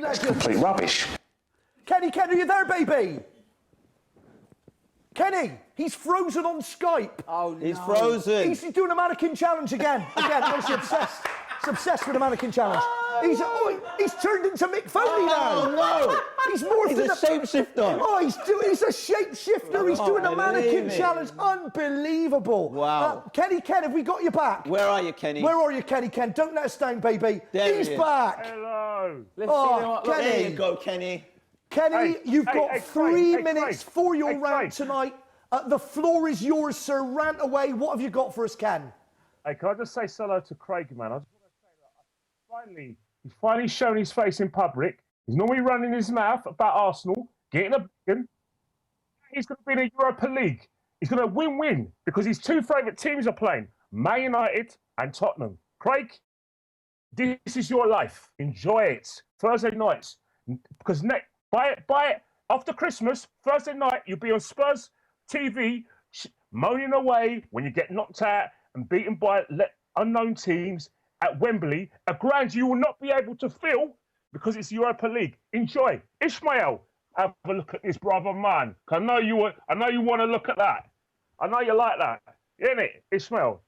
legend. Complete rubbish. Kenny, are you there, baby? Kenny, he's frozen on Skype. Oh, no. He's frozen. He's doing a mannequin challenge again. Honestly obsessed. He's obsessed with the mannequin challenge. He's turned into Mick Foley now. Oh, no. He's morphed He's a shapeshifter. Oh, he's a shapeshifter. He's doing a mannequin challenge. Unbelievable. Wow. Kenny, have we got you back? Where are you, Kenny? Where are you, Kenny? Don't let us down, baby. He's back. Hello. Let's see them. Kenny. There you go, Kenny. Kenny, you've got 3 minutes for your Craig. rant tonight. The floor is yours, sir. Rant away. What have you got for us, Ken? Hey, can I just say hello to Craig, man? I just want to say that he's finally shown his face in public. He's normally running his mouth about Arsenal, getting a billion. He's going to be in the Europa League. He's going to win-win because his two favourite teams are playing, Man United and Tottenham. Craig, this is your life. Enjoy it. Thursday nights. Because buy it after Christmas, Thursday night, you'll be on Spurs TV moaning away when you get knocked out and beaten by unknown teams at Wembley, a ground you will not be able to fill because it's Europa League. Enjoy. Ishmael, have a look at this, brother man. I know you want to look at that. I know you like that, isn't it, Ishmael?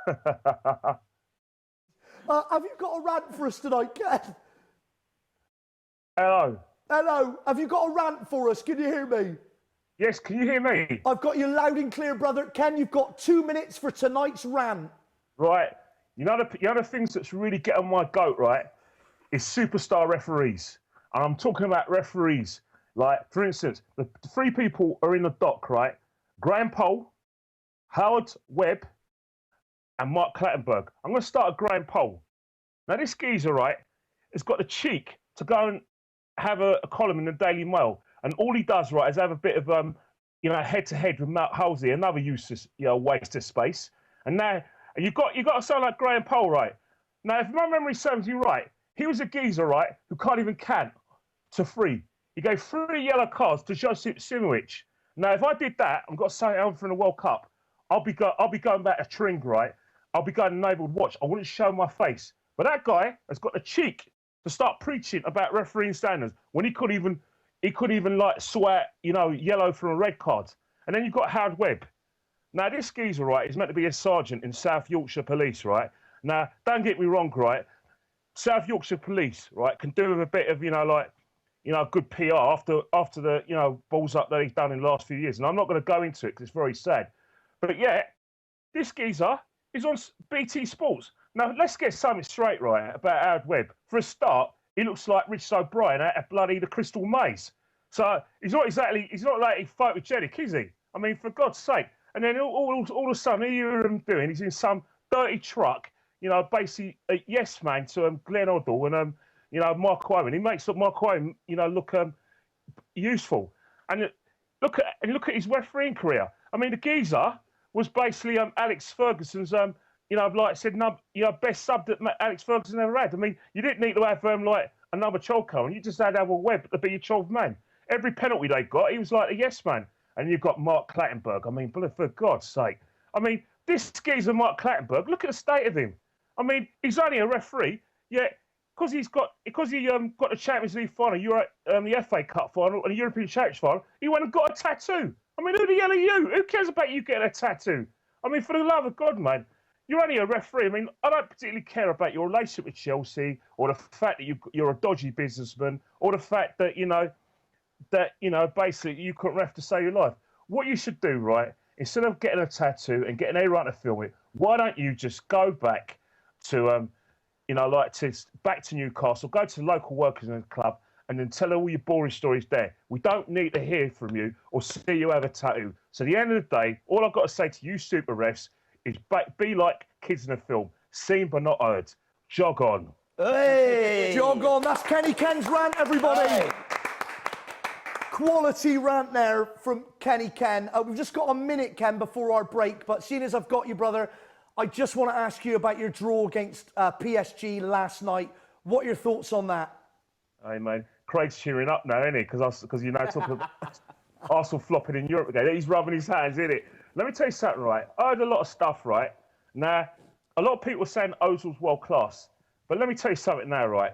Have you got a rant for us tonight, Ken? Hello. Hello. Have you got a rant for us? Can you hear me? Yes, can you hear me? I've got you loud and clear, brother. Ken, you've got 2 minutes for tonight's rant. Right. You know the things that's really get on my goat, right, is superstar referees. And I'm talking about referees. Like, for instance, the 3 people are in the dock, right? Graham Poll, Howard Webb, and Mark Clattenburg. I'm going to start at Graham Poll. Now, this geezer, right, has got the cheek to go and have a column in the Daily Mail. And all he does, right, is have a bit of, head-to-head with Matt Halsey, another useless, waste of space. And now, you've got to sound like Graham Poll, right? Now, if my memory serves me right, he was a geezer, right, who can't even count to 3. He gave 3 yellow cards to Josip Simovic. Now, if I did that, I've got to say I'm from the World Cup, I'll be going back to Tring, right? I'll be going enabled watch. I wouldn't show my face. But that guy has got the cheek to start preaching about refereeing standards when he could even like swear, yellow from a red card. And then you've got Howard Webb. Now, this geezer, right, is meant to be a sergeant in South Yorkshire Police, right? Now, don't get me wrong, right? South Yorkshire Police, right, can do with a bit of, good PR after the, balls up that he's done in the last few years. And I'm not going to go into it because it's very sad. But yeah, this geezer is on BT Sports. Now, let's get something straight, right, about Howard Webb. For a start, he looks like Richard O'Brien out of bloody The Crystal Maze. So he's not like photogenic, is he? I mean, for God's sake. And then all of a sudden, you hear him doing, he's in some dirty truck, basically a yes man to Glenn Hoddle and, Mark Owen. He makes Mark Owen, look useful. And look at his refereeing career. I mean, the geezer was basically Alex Ferguson's, like I said, best sub that Alex Ferguson ever had. I mean, you didn't need to have another Cholko, and you just had to have a Webb to be your 12th man. Every penalty they got, he was like a yes man. And you've got Mark Clattenburg. I mean, for God's sake. I mean, this geezer, Mark Clattenburg, look at the state of him. I mean, he's only a referee, yet because he got the Champions League final, the FA Cup final, and the European Champions final, he went and got a tattoo. I mean, who the hell are you? Who cares about you getting a tattoo? I mean, for the love of God, man. You're only a referee. I mean, I don't particularly care about your relationship with Chelsea or the fact that you're a dodgy businessman or the fact that, basically you couldn't ref to save your life. What you should do, right, instead of getting a tattoo and getting everyone to film it, why don't you just go back to, back to Newcastle, go to the local workers in the club and then tell all your boring stories there. We don't need to hear from you or see you have a tattoo. So at the end of the day, all I've got to say to you super refs is be like kids in a film, seen but not heard. Jog on. Hey! Jog on. That's Ken's rant, everybody. Hey. Quality rant there from Ken. We've just got a minute, Ken, before our break. But seeing as I've got you, brother, I just want to ask you about your draw against PSG last night. What are your thoughts on that? Hey, man. Craig's cheering up now, isn't he? Because talking about Arsenal flopping in Europe again. He's rubbing his hands, isn't it? Let me tell you something, right? I heard a lot of stuff, right? Now, a lot of people are saying Ozil's world class. But let me tell you something now, right?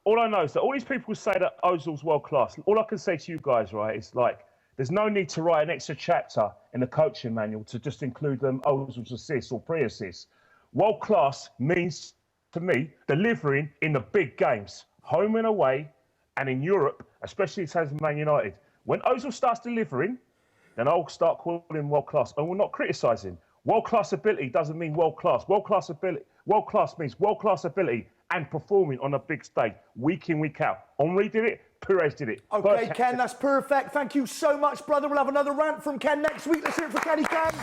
All I know is that all these people say that Ozil's world class. All I can say to you guys, right, is like, there's no need to write an extra chapter in the coaching manual to just include Ozil's assists or pre-assists. World class means, to me, delivering in the big games, home and away, and in Europe, especially in terms of Man United. When Ozil starts delivering, then I'll start calling him world class, and we're not criticising. World class ability doesn't mean world class. World class means world class ability and performing on a big stage, week in, week out. Henry did it, Perez did it. Okay, Ken, that's perfect. Thank you so much, brother. We'll have another rant from Ken next week. Let's hear it for Kenny Ken.